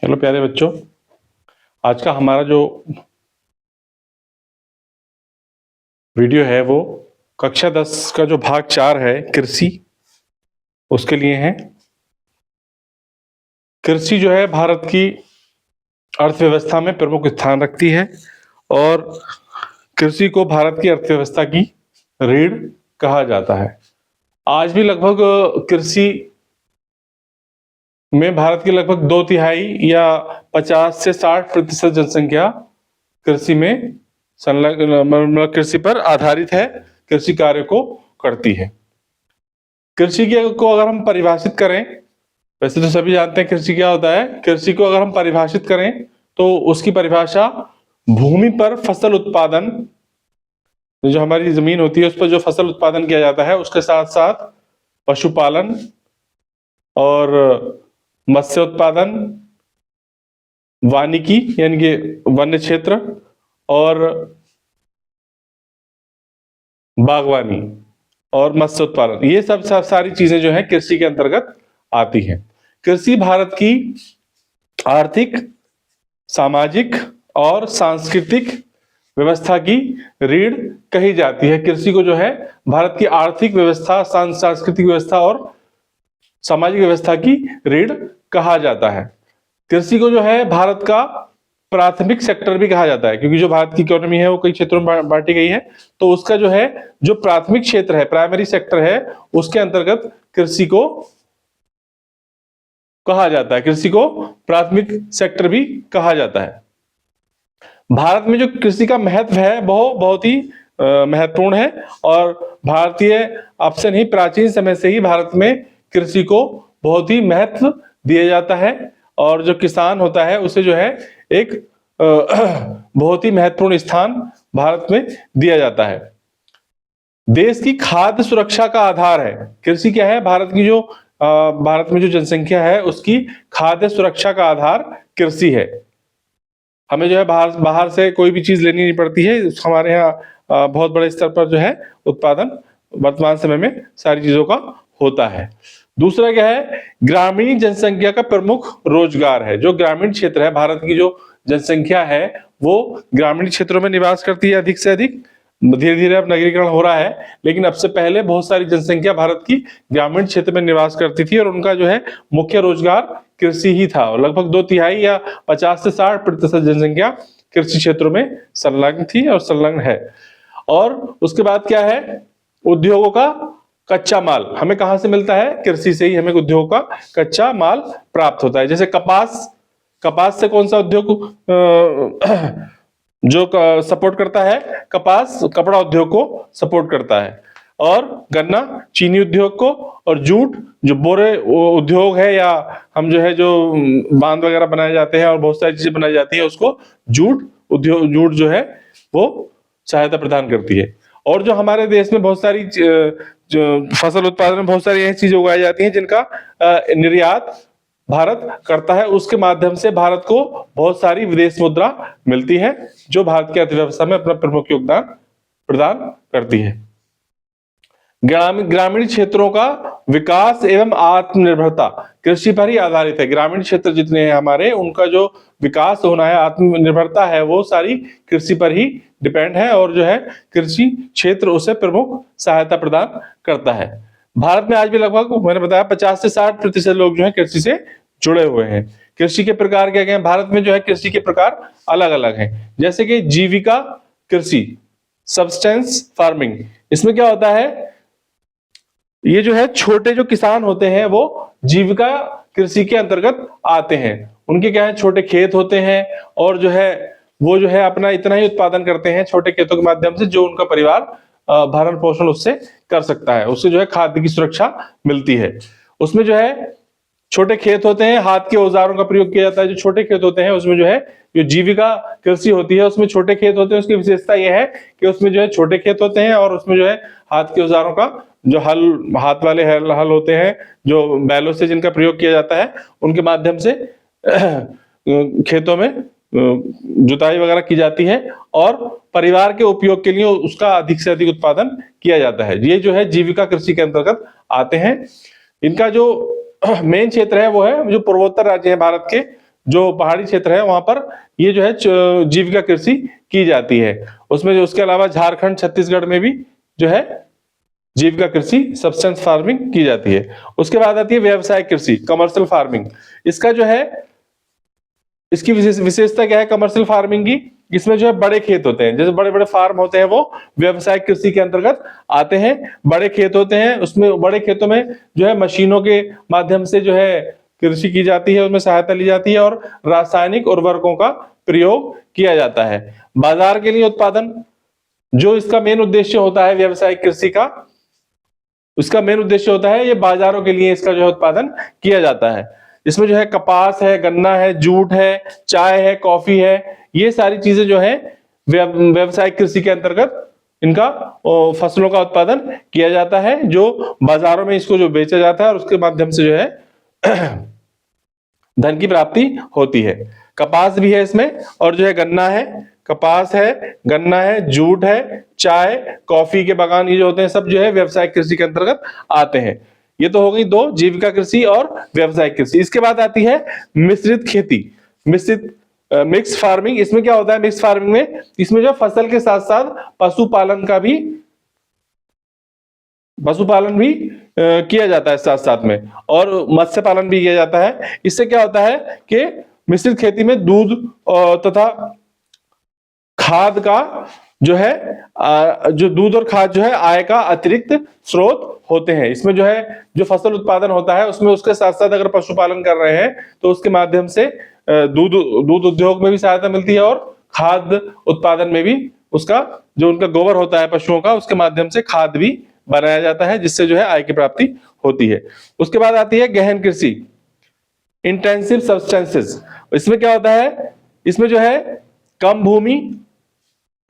चलो प्यारे बच्चों, आज का हमारा जो वीडियो है वो कक्षा 10 का जो भाग 4 है कृषि, उसके लिए है। कृषि जो है भारत की अर्थव्यवस्था में प्रमुख स्थान रखती है और कृषि को भारत की अर्थव्यवस्था की रीढ़ कहा जाता है। आज भी लगभग कृषि में भारत की लगभग 2/3 या 50 से 60% जनसंख्या कृषि में संलग्न कृषि पर आधारित है, कृषि कार्य को करती है। कृषि को अगर हम परिभाषित करें, वैसे तो सभी जानते हैं कृषि क्या होता है। कृषि को अगर हम परिभाषित करें तो उसकी परिभाषा भूमि पर फसल उत्पादन, जो हमारी जमीन होती है उस पर जो फसल उत्पादन किया जाता है, उसके साथ साथ पशुपालन और मत्स्य उत्पादन, वानिकी यानी कि वन्य क्षेत्र और बागवानी और मत्स्य उत्पादन, ये सब सारी चीजें जो है कृषि के अंतर्गत आती हैं। कृषि भारत की आर्थिक, सामाजिक और सांस्कृतिक व्यवस्था की रीढ़ कही जाती है। कृषि को जो है भारत की आर्थिक व्यवस्था, सांस्कृतिक व्यवस्था और सामाजिक व्यवस्था की रीढ़ कहा जाता है। कृषि को जो है भारत का प्राथमिक सेक्टर भी कहा जाता है, क्योंकि जो भारत की इकोनॉमी है वो कई क्षेत्रों में बांटी गई है, तो उसका जो है जो प्राथमिक क्षेत्र है, प्राइमरी सेक्टर है, उसके अंतर्गत कृषि को कहा जाता है। कृषि को प्राथमिक सेक्टर भी कहा जाता है। भारत में जो कृषि का महत्व है वो बहुत ही महत्वपूर्ण है और भारतीय अब से नहीं, प्राचीन समय से ही भारत में कृषि को बहुत ही महत्व दिया जाता है और जो किसान होता है उसे जो है एक बहुत ही महत्वपूर्ण स्थान भारत में दिया जाता है। देश की खाद्य सुरक्षा का आधार है कृषि। क्या है? भारत की जो भारत में जो जनसंख्या है उसकी खाद्य सुरक्षा का आधार कृषि है। हमें जो है बाहर से कोई भी चीज लेनी नहीं पड़ती है। हमारे यहाँ बहुत बड़े स्तर पर जो है उत्पादन वर्तमान समय में सारी चीजों का होता है। दूसरा क्या है? ग्रामीण जनसंख्या का प्रमुख रोजगार है। जो ग्रामीण क्षेत्र है, भारत की जो जनसंख्या है वो ग्रामीण क्षेत्रों में निवास करती है अधिक से अधिक। धीरे धीरे अब नगरीकरण हो रहा है, लेकिन अब से पहले बहुत सारी जनसंख्या भारत की ग्रामीण क्षेत्र में निवास करती थी और उनका जो है मुख्य रोजगार कृषि ही था। और लगभग 2/3 या 50 से 60% जनसंख्या कृषि क्षेत्रों में संलग्न थी और संलग्न है। और उसके बाद क्या है? उद्योगों का कच्चा माल हमें कहां से मिलता है? कृषि से ही हमें उद्योग का कच्चा माल प्राप्त होता है। जैसे कपास से कौन सा उद्योग जो सपोर्ट करता है? कपास कपड़ा उद्योग को सपोर्ट करता है, और गन्ना चीनी उद्योग को, और जूट जो बोरे उद्योग है, या हम जो है जो बांध वगैरह बनाए जाते हैं और बहुत सारी चीजें बनाई जाती है उसको जूट उद्योग, जूट जो है वो सहायता प्रदान करती है। और जो हमारे देश में बहुत सारी जो फसल उत्पादन में बहुत सारी ऐसी चीजें उगाई जाती हैं जिनका निर्यात भारत करता है, उसके माध्यम से भारत को बहुत सारी विदेश मुद्रा मिलती है जो भारत की अर्थव्यवस्था में अपना प्रमुख योगदान प्रदान करती है। ग्रामीण क्षेत्रों का विकास एवं आत्मनिर्भरता कृषि पर ही आधारित है। ग्रामीण क्षेत्र जितने हैं हमारे, उनका जो विकास होना है, आत्मनिर्भरता है, वो सारी कृषि पर ही डिपेंड है और जो है कृषि क्षेत्र उसे प्रमुख सहायता प्रदान करता है। भारत में आज भी लगभग मैंने बताया 50 से 60% लोग जो है कृषि से जुड़े हुए हैं। कृषि के प्रकार क्या क्या हैं? भारत में जो है कृषि के प्रकार अलग अलग हैं। जैसे कि जीविका कृषि, सब्सटेंस फार्मिंग, इसमें क्या होता है? ये जो है छोटे जो किसान होते हैं वो जीविका कृषि के अंतर्गत आते हैं। उनके क्या है? छोटे खेत होते हैं और जो है वो जो है अपना इतना ही उत्पादन करते हैं छोटे खेतों के माध्यम से, जो उनका परिवार भरण पोषण उससे कर सकता है, उससे जो है खाद्य की सुरक्षा मिलती है। उसमें जो है छोटे खेत होते हैं, हाथ के औजारों का प्रयोग किया जाता है। जो छोटे खेत होते हैं उसमें जो है जो जीविका कृषि होती है उसमें छोटे खेत होते हैं। उसकी विशेषता यह है कि उसमें जो है छोटे खेत होते हैं और उसमें जो है हाथ के औजारों का जो हाथ वाले हल होते हैं, जो बैलों से जिनका प्रयोग किया जाता है, उनके माध्यम से खेतों में जुताई वगैरह की जाती है और परिवार के उपयोग के लिए उसका अधिक से अधिक उत्पादन किया जाता है। ये जो है जीविका कृषि के अंतर्गत आते हैं। इनका जो मेन क्षेत्र है वो है जो पूर्वोत्तर राज्य है भारत के, जो पहाड़ी क्षेत्र है वहां पर ये जो है जीविका कृषि की जाती है। उसमें जो उसके अलावा झारखंड, छत्तीसगढ़ में भी जो है जीविका कृषि, सब्सटेंस फार्मिंग की जाती है। उसके बाद आती है व्यवसायिक कृषि, कमर्शियल फार्मिंग। इसका जो है, इसकी विशेषता क्या है कमर्शियल फार्मिंग की? इसमें जो है बड़े खेत होते हैं, जैसे बड़े बड़े फार्म होते हैं वो व्यवसायिक कृषि के अंतर्गत आते हैं। बड़े खेत होते हैं, उसमें बड़े खेतों में जो है मशीनों के माध्यम से जो है कृषि की जाती है, उसमें सहायता ली जाती है और रासायनिक उर्वरकों का प्रयोग किया जाता है। बाजार के लिए उत्पादन, जो इसका मेन उद्देश्य होता है व्यवसायिक कृषि का, उसका मेन उद्देश्य होता है ये बाजारों के लिए इसका जो है उत्पादन किया जाता है। इसमें जो है कपास है, गन्ना है, जूट है, चाय है, कॉफी है, ये सारी चीजें जो है व्यवसायिक कृषि के अंतर्गत इनका फसलों का उत्पादन किया जाता है, जो बाजारों में इसको जो बेचा जाता है और उसके माध्यम से जो है धन की प्राप्ति होती है। कपास भी है इसमें, और जो है गन्ना है, कपास है, गन्ना है, जूट है, चाय, कॉफी के बागान, ये जो होते हैं सब जो है व्यवसायिक कृषि के अंतर्गत आते हैं। ये तो हो गई दो, जीविका कृषि और व्यवसायिक कृषि। इसके बाद आती है मिश्रित खेती, मिक्स फार्मिंग। इसमें क्या होता है मिक्स फार्मिंग में? इसमें जो फसल के साथ साथ पशुपालन भी किया जाता है साथ साथ में, और मत्स्य पालन भी किया जाता है। इससे क्या होता है कि मिश्रित खेती में दूध तथा खाद का जो है जो दूध और खाद जो है आय का अतिरिक्त स्रोत होते हैं। इसमें जो है जो फसल उत्पादन होता है उसमें उसके साथ साथ अगर पशुपालन कर रहे हैं तो उसके माध्यम से दूध उद्योग में भी सहायता मिलती है, और खाद उत्पादन में भी उसका जो उनका गोबर होता है पशुओं का, उसके माध्यम से खाद भी बनाया जाता है, जिससे जो है आय की प्राप्ति होती है। उसके बाद आती है गहन कृषि, इंटेंसिव सब्सटेंसेस। इसमें क्या होता है, इसमें जो है कम भूमि,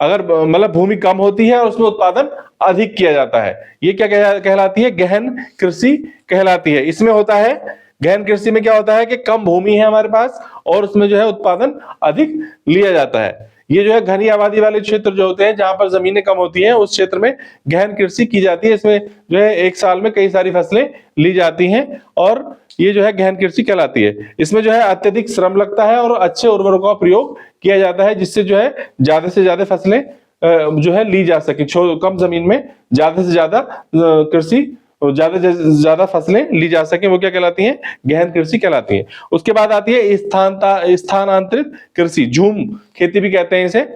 अगर मतलब भूमि कम होती है और उसमें उत्पादन अधिक किया जाता है, ये क्या कहलाती है? गहन कृषि कहलाती है। इसमें होता है गहन कृषि में क्या होता है कि कम भूमि है हमारे पास और उसमें जो है उत्पादन अधिक लिया जाता है। ये जो है घनी आबादी वाले क्षेत्र जो होते हैं, जहां पर जमीनें कम होती हैं, उस क्षेत्र में गहन कृषि की जाती है। इसमें जो है एक साल में कई सारी फसलें ली जाती हैं और ये जो है गहन कृषि कहलाती है। इसमें जो है अत्यधिक श्रम लगता है और अच्छे उर्वरकों का प्रयोग किया जाता है, जिससे जो है ज्यादा से ज्यादा फसलें जो है ली जा सके। कम जमीन में ज्यादा से ज्यादा कृषि, ज्यादा से ज्यादा फसलें ली जा सके, वो क्या कहलाती हैं? गहन कृषि कहलाती है। उसके बाद आती है स्थानांतरित कृषि, झूम खेती भी कहते हैं इसे।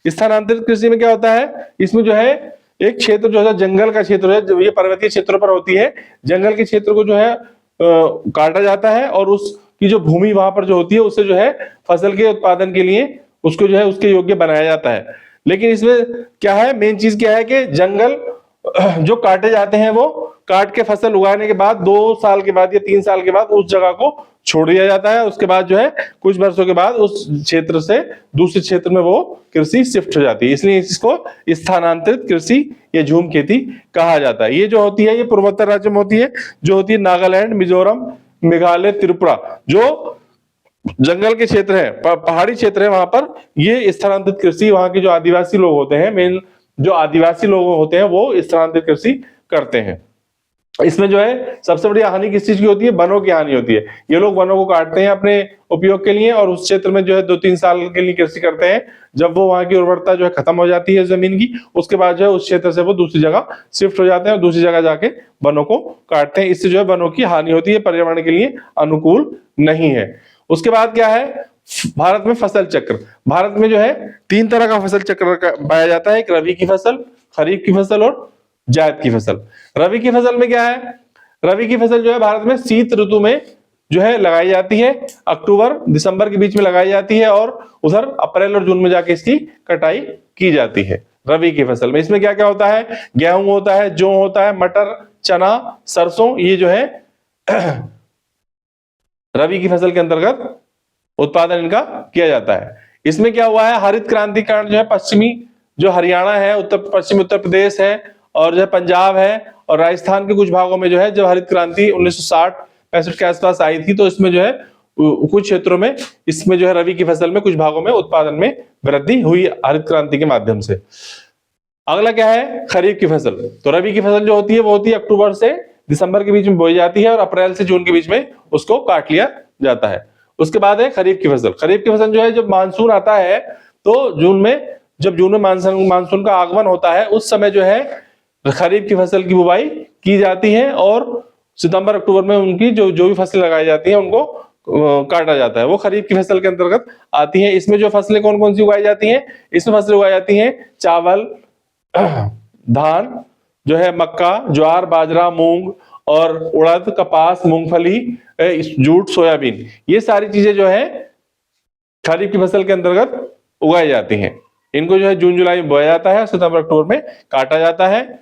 स्थानांतरित कृषि में क्या होता है, इसमें जो है एक क्षेत्र जो है जंगल का क्षेत्र है, जो ये पर्वतीय क्षेत्रों पर होती है, जंगल के क्षेत्र को जो है काटा जाता है और उसकी जो भूमि वहां पर जो होती है उससे जो है फसल के उत्पादन के लिए उसको जो है उसके योग्य बनाया जाता है। लेकिन इसमें क्या है, मेन चीज क्या है कि जंगल जो काटे जाते हैं वो काट के फसल उगाने के बाद 2 साल के बाद या 3 साल के बाद उस जगह को छोड़ दिया जाता है। उसके बाद जो है कुछ वर्षों के बाद उस क्षेत्र से दूसरे क्षेत्र में वो कृषि शिफ्ट हो जाती है, इसलिए इसको स्थानांतरित कृषि या झूम खेती कहा जाता है। ये जो होती है ये पूर्वोत्तर राज्य में होती है, जो होती है नागालैंड, मिजोरम, मेघालय, त्रिपुरा। जो जंगल के क्षेत्र है, पहाड़ी क्षेत्र है, वहां पर ये स्थानांतरित कृषि, वहां के जो आदिवासी लोग होते हैं, मेन जो आदिवासी लोग होते हैं वो स्थानांतरित कृषि करते हैं। इसमें जो है सबसे बड़ी हानि किस चीज की होती है? वनों की हानि होती है। ये लोग वनों को काटते हैं अपने उपयोग के लिए और उस क्षेत्र में जो है 2-3 साल के लिए कृषि करते हैं। जब वो वहां की उर्वरता जो है खत्म हो जाती है जमीन की, उसके बाद जो है उस क्षेत्र से वो दूसरी जगह शिफ्ट हो जाते हैं और दूसरी जगह जाके वनों को काटते हैं। इससे जो है वनों की हानि होती है, पर्यावरण के लिए अनुकूल नहीं है। उसके बाद क्या है, भारत में फसल चक्र। भारत में जो है 3 तरह का फसल चक्र पाया जाता है, एक रबी की फसल, खरीफ की फसल और जायद की फसल। रबी की फसल में क्या है, रबी की फसल जो है भारत में शीत ऋतु में जो है लगाई जाती है, अक्टूबर दिसंबर के बीच में लगाई जाती है और उधर अप्रैल और जून में जाके इसकी कटाई की जाती है। रबी की फसल में इसमें क्या क्या होता है, गेहूं होता है, जौ होता है, मटर, चना, सरसों, ये जो है रबी की फसल के अंतर्गत उत्पादन इनका किया जाता है। इसमें क्या हुआ है, हरित क्रांति कारण जो है पश्चिमी जो हरियाणा है, पश्चिमी उत्तर प्रदेश है और जो है पंजाब है और राजस्थान के कुछ भागों में जो है जब हरित क्रांति 1960-65 के आसपास आई थी, तो इसमें जो है कुछ क्षेत्रों में इसमें जो है रबी की फसल में कुछ भागों में उत्पादन में वृद्धि हुई हरित क्रांति के माध्यम से। अगला क्या है, खरीफ की फसल। तो रबी की फसल जो होती है वो होती है अक्टूबर से दिसंबर के बीच में बोई जाती है और अप्रैल से जून के बीच में उसको काट लिया जाता है। उसके बाद है खरीफ की फसल। खरीफ की फसल जो है जब मानसून आता है तो जब जून में मानसून का आगमन होता है उस समय जो है खरीफ की फसल की बुवाई की जाती है और सितंबर अक्टूबर में उनकी जो भी फसलें लगाई जाती हैं उनको काटा जाता है, वो खरीफ की फसल के अंतर्गत आती है। इसमें जो फसलें कौन कौन सी उगाई जाती हैं, इसमें फसलें उगाई जाती हैं चावल, धान जो है, मक्का, ज्वार, बाजरा, मूंग और उड़द, कपास, मूंगफली, जूट, सोयाबीन, ये सारी चीजें जो है खरीफ की फसल के अंतर्गत उगाई जाती हैं। इनको जो है जून जुलाई में बोया जाता है, सितंबर अक्टूबर में काटा जाता है।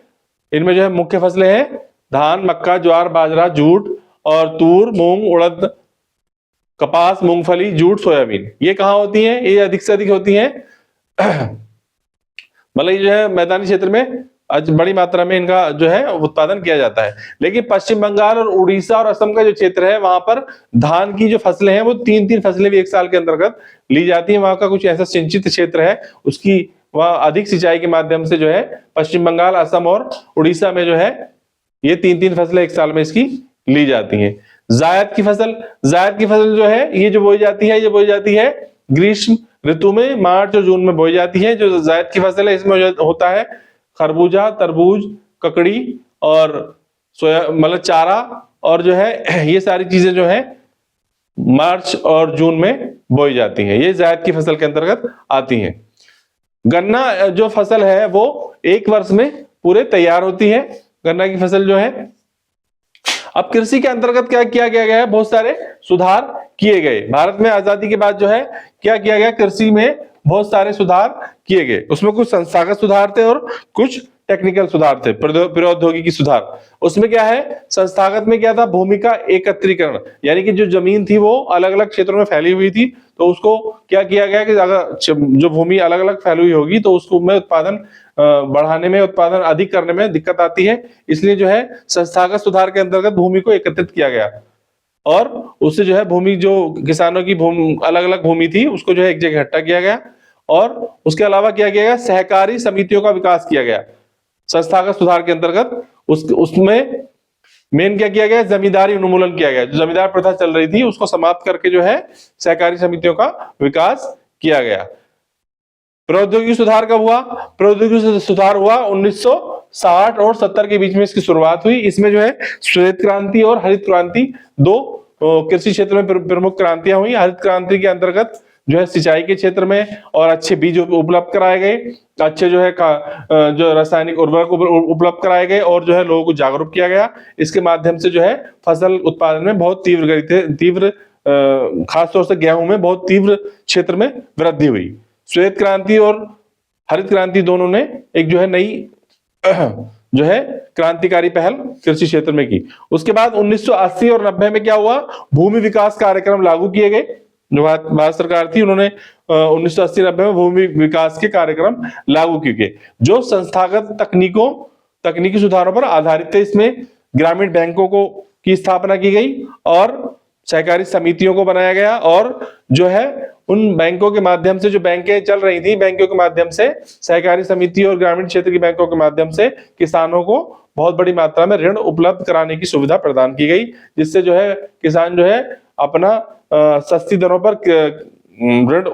इनमें जो है मुख्य फसलें हैं धान, मक्का, ज्वार, बाजरा, जूट और तूर, मूंग, उड़द, कपास, मूंगफली, जूट, सोयाबीन। ये कहाँ होती हैं? ये अधिक से अधिक होती हैं मतलब ये जो है मैदानी क्षेत्र में आज बड़ी मात्रा में इनका जो है उत्पादन किया जाता है। लेकिन पश्चिम बंगाल और उड़ीसा और असम का जो क्षेत्र है वहां पर धान की जो फसलें हैं वो 3-3 फसलें भी एक साल के अंतर्गत ली जाती हैं। वहां का कुछ ऐसा सिंचित क्षेत्र है, उसकी वह अधिक सिंचाई के माध्यम से जो है पश्चिम बंगाल, असम और उड़ीसा में जो है ये 3-3 फसलें एक साल में इसकी ली जाती हैं। जायद की फसल जो है ये जो बोई जाती है, ये बोई जाती है ग्रीष्म ऋतु में, मार्च और जून में बोई जाती है। जो जायद की फसल है इसमें होता है खरबूजा, तरबूज, ककड़ी और सोया मतलब चारा, और जो है ये सारी चीजें जो है मार्च और जून में बोई जाती हैं। ये जायद की फसल के अंतर्गत आती हैं। गन्ना जो फसल है वो एक वर्ष में पूरे तैयार होती है, गन्ना की फसल जो है। अब कृषि के अंतर्गत क्या किया गया है, बहुत सारे सुधार किए गए। भारत में आजादी के बाद जो है क्या किया गया, कृषि में बहुत सारे सुधार किए गए। उसमें कुछ संस्थागत सुधार थे और कुछ टेक्निकल सुधार थे, प्रौद्योगिकी सुधार। उसमें क्या है, संस्थागत में क्या था, भूमि का एकत्रीकरण, यानी कि जो जमीन थी वो अलग अलग क्षेत्रों में फैली हुई थी, तो उसको क्या किया गया कि अगर जो भूमि अलग अलग फैली हुई होगी तो उसको में उत्पादन बढ़ाने में, उत्पादन अधिक करने में दिक्कत आती है। इसलिए जो है संस्थागत सुधार के अंतर्गत भूमि को एकत्रित किया गया और उससे जो है भूमि, जो किसानों की भूमि अलग अलग भूमि थी उसको जो है एक जगह इकट्ठा किया गया। और उसके अलावा क्या किया गया, सहकारी समितियों का विकास किया गया संस्थागत सुधार के अंतर्गत। उसमें मेन क्या किया गया, जमींदारी उन्मूलन किया गया। जो जमींदार प्रथा चल रही थी उसको समाप्त करके जो है सहकारी समितियों का विकास किया गया। प्रौद्योगिकी सुधार कब हुआ, प्रौद्योगिकी सुधार हुआ 1960 और 70 के बीच में इसकी शुरुआत हुई। इसमें जो है श्वेत क्रांति और हरित क्रांति, दो कृषि क्षेत्र में प्रमुख क्रांतियां हुई। हरित क्रांति के अंतर्गत जो है सिंचाई के क्षेत्र में और अच्छे बीज उपलब्ध कराए गए, अच्छे जो है जो रासायनिक उर्वरक उपलब्ध कराए गए और जो है लोगों को जागरूक किया गया। इसके माध्यम से जो है फसल उत्पादन में बहुत तीव्र खासतौर से गेहूं में बहुत तीव्र क्षेत्र में वृद्धि हुई। श्वेत क्रांति और हरित क्रांति दोनों ने एक जो है नई जो है क्रांतिकारी पहल कृषि क्षेत्र में की। उसके बाद 1980 और 90 में क्या हुआ, भूमि विकास कार्यक्रम लागू किए गए। जो भारत सरकार थी उन्होंने 1980-90 में भूमि विकास के कार्यक्रम लागू किए गए जो संस्थागत तकनीकी सुधारों पर आधारित थे। इसमें ग्रामीण बैंकों की स्थापना की गई और सहकारी समितियों को बनाया गया और जो है उन बैंकों के माध्यम से, जो बैंकें चल रही थी, बैंकों के माध्यम से, सहकारी समिति और ग्रामीण क्षेत्र की बैंकों के माध्यम से किसानों को बहुत बड़ी मात्रा में ऋण उपलब्ध कराने की सुविधा प्रदान की गई, जिससे जो है किसान जो है अपना सस्ती दरों पर ऋण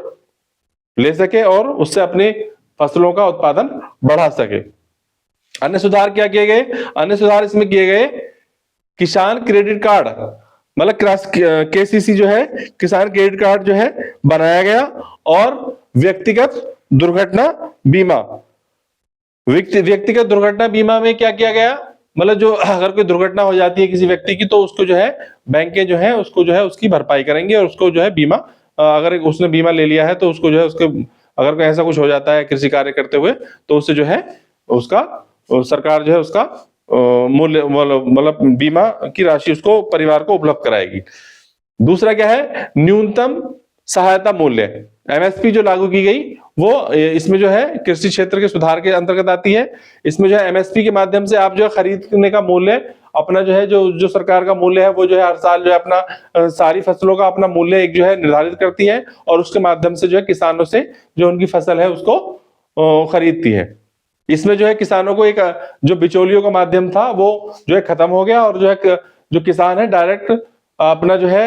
ले सके और उससे अपनी फसलों का उत्पादन बढ़ा सके। अन्य सुधार क्या किए गए, अन्य सुधार इसमें किए गए, किसान क्रेडिट कार्ड मतलब केसीसी जो है किसान क्रेडिट कार्ड जो है बनाया गया और व्यक्तिगत दुर्घटना बीमा। व्यक्तिगत दुर्घटना बीमा में क्या किया गया, मतलब जो अगर कोई दुर्घटना हो जाती है किसी व्यक्ति की तो उसको जो है बैंकें जो है उसको जो है उसकी भरपाई करेंगे और उसको जो है बीमा, अगर उसने बीमा ले लिया है तो उसको जो है उसके अगर कोई ऐसा कुछ हो जाता है कृषि कार्य करते हुए तो उससे जो है उसका सरकार जो है उसका मूल्य मतलब बीमा की राशि उसको परिवार को उपलब्ध कराएगी। दूसरा क्या है, न्यूनतम सहायता मूल्य एमएसपी जो लागू की गई वो इसमें जो है कृषि क्षेत्र के सुधार के अंतर्गत आती है। इसमें जो है एमएसपी के माध्यम से आप जो है खरीदने का मूल्य अपना जो है जो सरकार का मूल्य है वो जो है हर साल जो है अपना सारी फसलों का अपना मूल्य एक जो है निर्धारित करती है और उसके माध्यम से जो है किसानों से जो उनकी फसल है उसको खरीदती है। इसमें जो है किसानों को एक जो बिचौलियों का माध्यम था वो जो है खत्म हो गया और जो है जो किसान है डायरेक्ट अपना जो है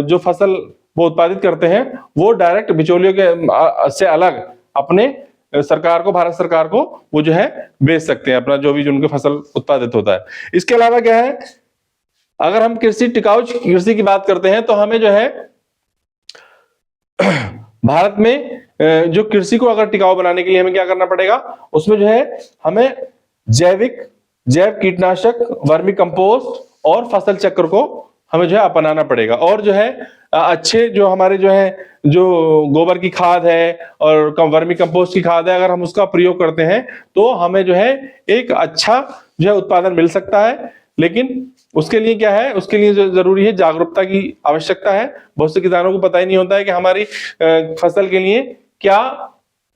जो फसल वो उत्पादित करते हैं वो डायरेक्ट बिचौलियों के से अलग अपने सरकार को, भारत सरकार को वो जो है बेच सकते हैं अपना जो भी उनके फसल उत्पादित होता है। इसके अलावा क्या है, अगर हम टिकाऊ कृषि की बात करते हैं तो हमें जो है भारत में जो कृषि को अगर टिकाऊ बनाने के लिए हमें क्या करना पड़ेगा, उसमें जो है हमें जैव कीटनाशक, वर्मी कंपोस्ट और फसल चक्र को हमें जो है अपनाना पड़ेगा। और जो है अच्छे जो हमारे जो है जो गोबर की खाद है और वर्मी कंपोस्ट की खाद है, अगर हम उसका प्रयोग करते हैं तो हमें जो है एक अच्छा जो है उत्पादन मिल सकता है। लेकिन उसके लिए क्या है, उसके लिए जो जरूरी है जागरूकता की आवश्यकता है। बहुत से किसानों को पता ही नहीं होता है कि हमारी फसल के लिए क्या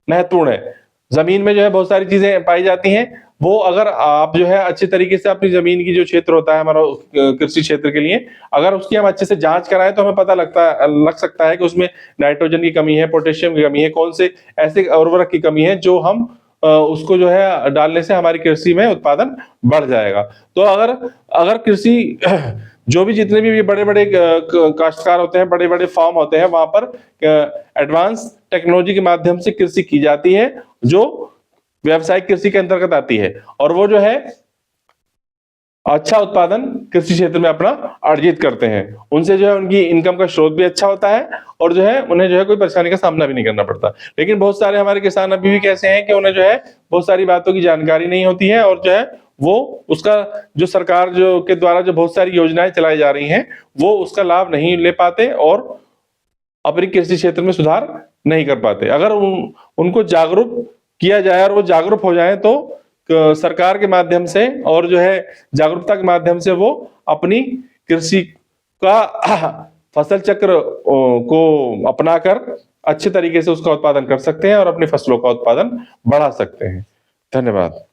महत्वपूर्ण है। जमीन में जो है बहुत सारी चीजें पाई जाती हैं, वो अगर आप जो है अच्छे तरीके से अपनी जमीन की जो क्षेत्र होता है हमारा कृषि क्षेत्र के लिए, अगर उसकी हम अच्छे से जांच कराएं तो हमें पता लग सकता है कि उसमें नाइट्रोजन की कमी है, पोटेशियम की कमी है, कौन से ऐसे उर्वरक की कमी है जो हम उसको जो है डालने से हमारी कृषि में उत्पादन बढ़ जाएगा। तो अगर कृषि जो भी जितने भी बड़े बड़े काश्तकार होते हैं, बड़े बड़े फार्म होते हैं, वहां पर एडवांस टेक्नोलॉजी के माध्यम से कृषि की जाती है जो व्यावसायिक कृषि के अंतर्गत आती है, और वो जो है अच्छा उत्पादन कृषि क्षेत्र में अपना अर्जित करते हैं। उनसे जो है उनकी इनकम का स्रोत भी अच्छा होता है और जो है उन्हें जो है कोई परेशानी का सामना भी नहीं करना पड़ता। लेकिन बहुत सारे हमारे किसान अभी भी कैसे हैं कि उन्हें जो है बहुत सारी बातों की जानकारी नहीं होती है, और जो है वो उसका जो सरकार जो के द्वारा जो बहुत सारी योजनाएं चलाई जा रही हैं वो उसका लाभ नहीं ले पाते और अपनी कृषि क्षेत्र में सुधार नहीं कर पाते। अगर उनको जागरूक किया जाए और वो जागरूक हो जाए तो सरकार के माध्यम से और जो है जागरूकता के माध्यम से वो अपनी कृषि का फसल चक्र को अपनाकर अच्छे तरीके से उसका उत्पादन कर सकते हैं और अपनी फसलों का उत्पादन बढ़ा सकते हैं। धन्यवाद।